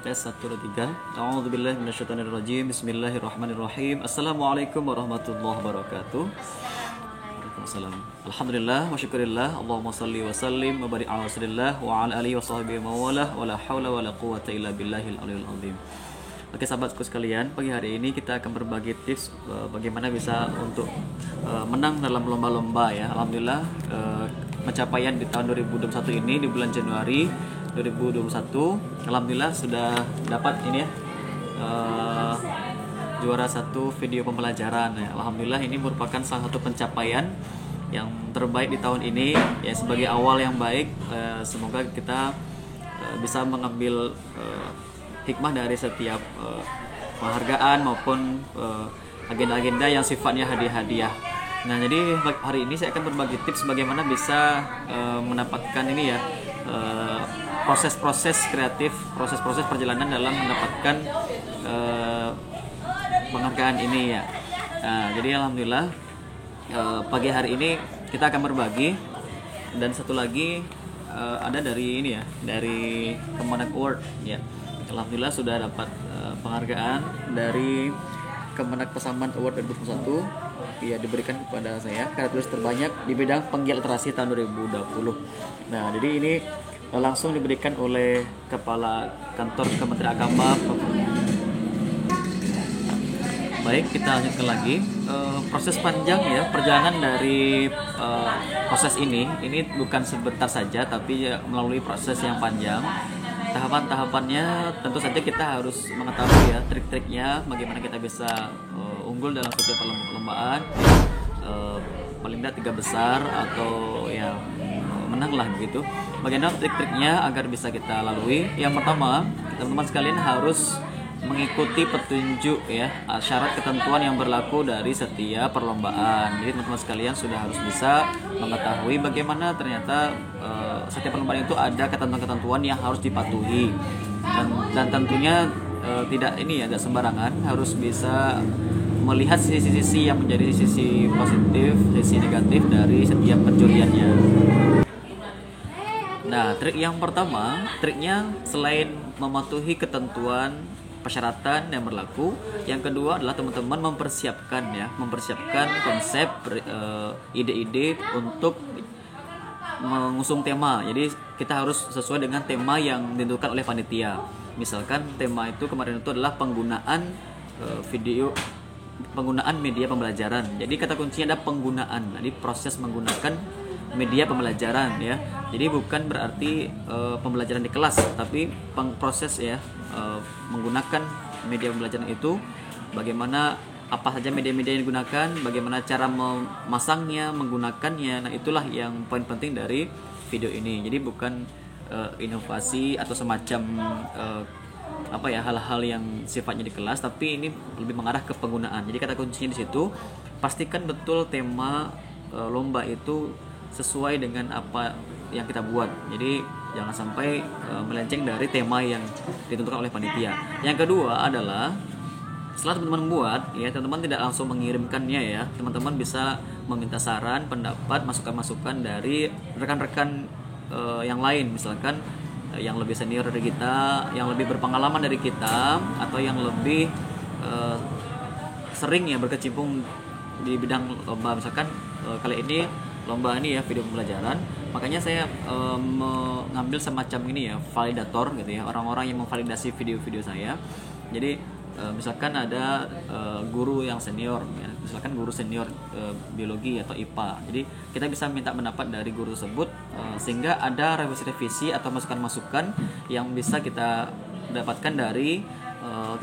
Tes 1 2 3. A'udzubillahi minasyaitonirrajim. Bismillahirrahmanirrahim. Assalamualaikum warahmatullahi wabarakatuh. Waalaikumsalam. Alhamdulillah wa syukurillah. Allahumma salli wa sallim wa barik ala Rasulillah wa ala alihi wa sahbihi wa mawalah wa la haula wa la quwwata illa billahil aliyil azim. Oke sahabatku sekalian, pagi hari ini kita akan berbagi tips bagaimana bisa untuk menang dalam lomba-lomba ya. Alhamdulillah pencapaian di tahun 2021 ini di bulan Januari 2021 alhamdulillah sudah dapat ini ya juara satu video pembelajaran ya. Alhamdulillah ini merupakan salah satu pencapaian yang terbaik di tahun ini ya, sebagai awal yang baik. Semoga kita bisa mengambil hikmah dari setiap penghargaan maupun agenda-agenda yang sifatnya hadiah-hadiah. Nah, jadi hari ini saya akan berbagi tips bagaimana bisa mendapatkan ini ya proses-proses kreatif, proses-proses perjalanan dalam mendapatkan penghargaan ini ya. Nah, jadi alhamdulillah pagi hari ini kita akan berbagi, dan satu lagi ada dari ini ya, dari Kemenak Award ya. Alhamdulillah sudah dapat penghargaan dari Kemenak Pasaman Award 2021 ya, diberikan kepada saya karya tulis terbanyak di bidang penggiat literasi tahun 2020. Nah, jadi ini langsung diberikan oleh Kepala Kantor Kementerian Agama. Baik, kita lanjutkan lagi. Proses panjang ya, perjalanan dari proses ini bukan sebentar saja, tapi ya, melalui proses yang panjang. Tahapan-tahapannya tentu saja kita harus mengetahui ya trik-triknya, bagaimana kita bisa unggul dalam setiap perlombaan, paling tidak 3 besar atau ya menang lah begitu. Bagaimana trik-triknya agar bisa kita lalui? Yang pertama, teman-teman sekalian harus mengikuti petunjuk ya, syarat ketentuan yang berlaku dari setiap perlombaan. Jadi teman-teman sekalian sudah harus bisa mengetahui bagaimana ternyata setiap perlombaan itu ada ketentuan-ketentuan yang harus dipatuhi, dan tentunya tidak ini ya, agak sembarangan, harus bisa melihat sisi-sisi yang menjadi sisi positif, sisi negatif dari setiap penjuriannya. Nah, trik yang pertama, triknya selain mematuhi ketentuan persyaratan yang berlaku, yang kedua adalah teman-teman mempersiapkan konsep, ide-ide untuk mengusung tema. Jadi kita harus sesuai dengan tema yang ditentukan oleh panitia. Misalkan tema itu kemarin itu adalah penggunaan media pembelajaran. Jadi kata kuncinya ada penggunaan. Jadi proses menggunakan media pembelajaran ya. Jadi bukan berarti pembelajaran di kelas, tapi proses ya menggunakan media pembelajaran itu, bagaimana, apa saja media-media yang digunakan, bagaimana cara memasangnya, menggunakannya. Nah, itulah yang poin penting dari video ini. Jadi bukan inovasi atau semacam hal-hal yang sifatnya di kelas, tapi ini lebih mengarah ke penggunaan. Jadi kata kuncinya di situ, pastikan betul tema lomba itu sesuai dengan apa yang kita buat. Jadi jangan sampai melenceng dari tema yang ditentukan oleh panitia. Yang kedua adalah setelah teman-teman buat ya, teman-teman tidak langsung mengirimkannya ya. Teman-teman bisa meminta saran, pendapat, masukan-masukan dari rekan-rekan yang lain, misalkan yang lebih senior dari kita, yang lebih berpengalaman dari kita, atau yang lebih sering ya berkecimpung di bidang lomba. Misalkan kali ini lomba ini ya video pembelajaran, makanya saya mengambil semacam ini ya, validator gitu ya, orang-orang yang memvalidasi video-video saya. Jadi misalkan ada guru yang senior ya, misalkan guru senior biologi atau IPA, jadi kita bisa minta pendapat dari guru tersebut, sehingga ada revisi-revisi atau masukan-masukan yang bisa kita dapatkan dari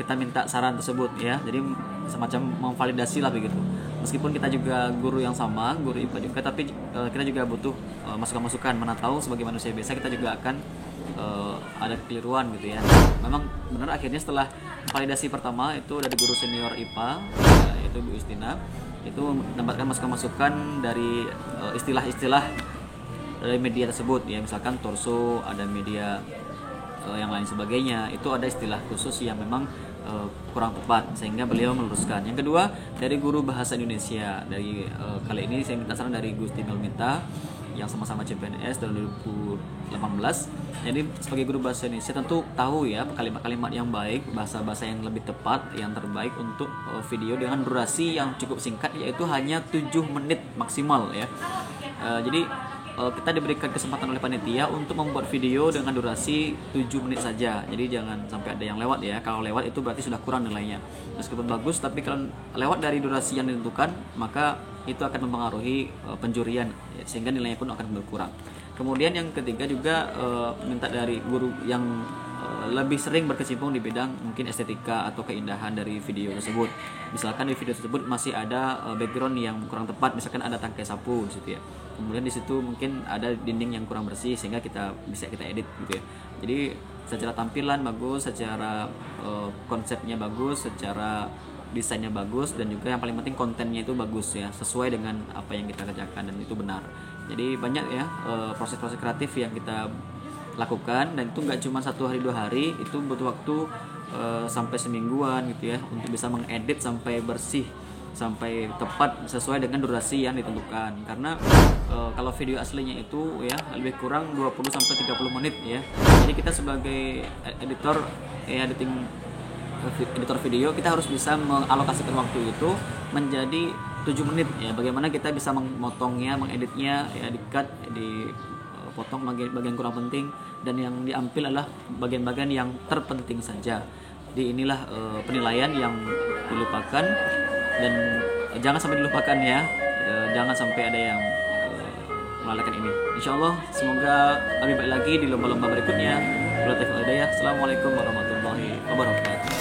kita minta saran tersebut ya. Jadi semacam memvalidasi lah begitu. Meskipun kita juga guru yang sama, guru IPA juga, tapi kita juga butuh masukan-masukan. Mana tahu sebagai manusia biasa kita juga akan ada kekeliruan gitu ya. Memang benar, akhirnya setelah validasi pertama itu dari guru senior IPA yaitu Bu Istina, itu mendapatkan masukan-masukan dari istilah-istilah dari media tersebut ya. Misalkan torso, ada media yang lain sebagainya, itu ada istilah khusus yang memang kurang tepat, sehingga beliau meluruskan. Yang kedua dari guru bahasa Indonesia, dari kali ini saya minta saran dari Gusti Melminta yang sama-sama CPNS tahun 2018. Jadi sebagai guru bahasa Indonesia tentu tahu ya kalimat-kalimat yang baik, bahasa-bahasa yang lebih tepat, yang terbaik untuk video dengan durasi yang cukup singkat, yaitu hanya 7 menit maksimal ya. Jadi kita diberikan kesempatan oleh panitia untuk membuat video dengan durasi 7 menit saja. Jadi jangan sampai ada yang lewat ya. Kalau lewat itu berarti sudah kurang nilainya. Meskipun bagus, tapi kalau lewat dari durasi yang ditentukan, maka itu akan mempengaruhi penjurian ya, sehingga nilainya pun akan berkurang. Kemudian yang ketiga juga minta dari guru yang lebih sering berkecimpung di bidang mungkin estetika atau keindahan dari video tersebut. Misalkan di video tersebut masih ada background yang kurang tepat, misalkan ada tangkai sapu di situ ya. Kemudian di situ mungkin ada dinding yang kurang bersih sehingga kita edit gitu ya. Jadi secara tampilan bagus, secara konsepnya bagus, secara desainnya bagus, dan juga yang paling penting kontennya itu bagus ya, sesuai dengan apa yang kita kerjakan dan itu benar. Jadi banyak ya proses-proses kreatif yang kita lakukan, dan itu nggak cuma 1 hari 2 hari, itu butuh waktu sampai semingguan gitu ya untuk bisa mengedit sampai bersih, sampai tepat sesuai dengan durasi yang ditentukan. Karena kalau video aslinya itu ya lebih kurang 20 sampai 30 menit ya. Jadi kita sebagai editor editor video, kita harus bisa mengalokasikan waktu itu menjadi 7 menit ya. Bagaimana kita bisa memotongnya, mengeditnya ya, di-cut, dipotong bagian kurang penting, dan yang diambil adalah bagian-bagian yang terpenting saja. Jadi inilah penilaian yang dilupakan, dan jangan sampai dilupakan ya. Jangan sampai ada yang melalaikan ini. Insyaallah semoga lebih baik lagi di lomba-lomba berikutnya. Assalamualaikum warahmatullahi wabarakatuh.